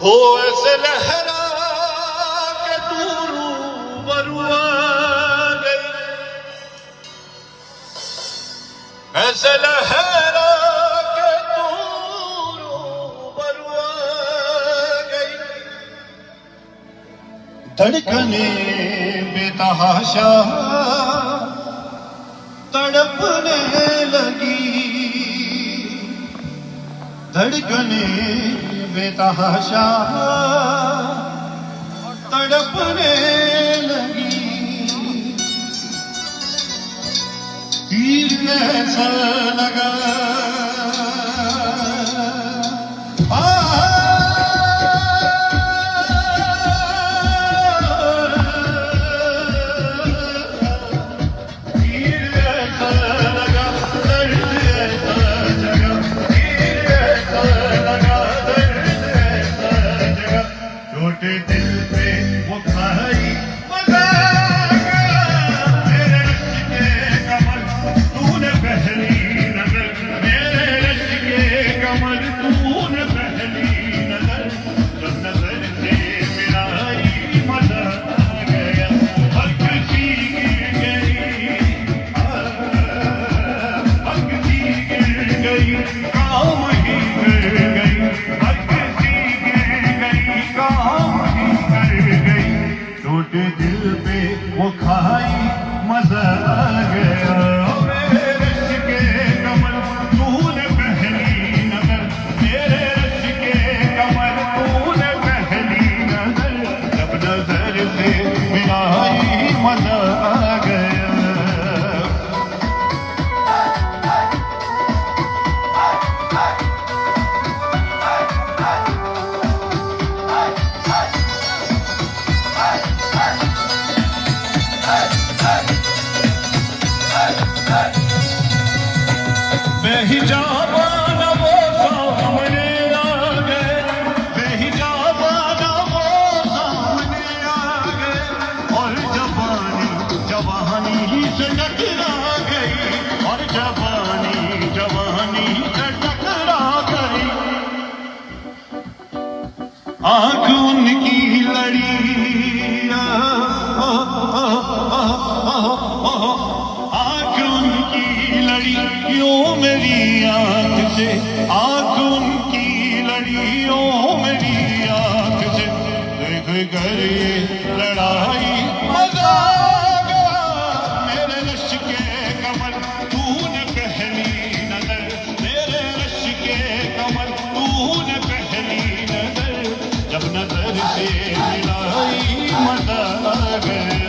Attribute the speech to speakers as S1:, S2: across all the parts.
S1: हो ऐसे लहरा के तू रूबरू आ गई, ऐसे लहरा के तू रूबरू आ गई। धड़कने बेतहाशा तड़पने लगी, धड़कने बेतहाशा तड़पने लगी। तीर कैसा लगा दिल पे वो खाई मजा गया, मेरे रश्क के कमल तूने पहली नजर, मेरे रश्क के कमल तूने पहली नजर, जब नजर से मिलाई मजा गया। हर किसी गिर गई, हर किसी गिर गई, काम ही गिर गई, हर किसी गिर गई, काम छोटे दिल पे वो खाई मजा आ गया। मेरे रश्क के कमल तूने पहली नजर, मेरे रश्क के कमल तूने पहली नजर, जब नजर से मिलाई मजा आ गया। बेहिजाबा न वो सामने आ गए, बेहिजाबा न वो सामने आ गए, और जवानी जवानी से टकरा गई, और जवानी जवानी से टकरा गई। आँख उनकी लड़ी, आँख उनकी लड़ी यूं मेरी आँख से, आँख उनकी लड़ी यूं मेरी आँख से, देख कर ये लड़ाई मजा गया। मेरे रश्क के कमल तूने पहली नजर, मेरे रश्क के कमल तूने पहली नजर, जब नजर से मिलाई मजा गया।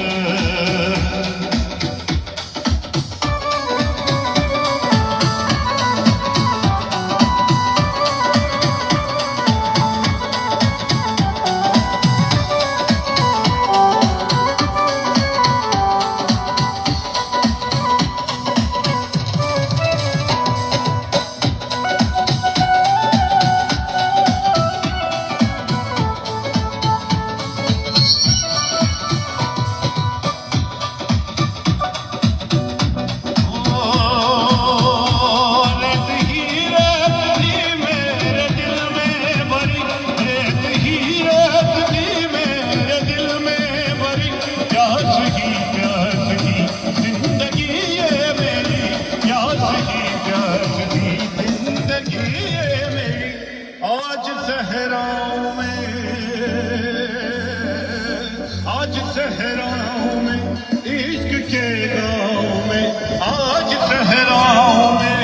S1: आज सहराओं में, आज सहराओं में, इश्क के गाँव में, आज सहराओं में,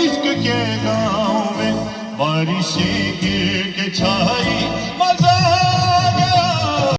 S1: इश्क के गाँव में, बारिशें गिर के छाई मजा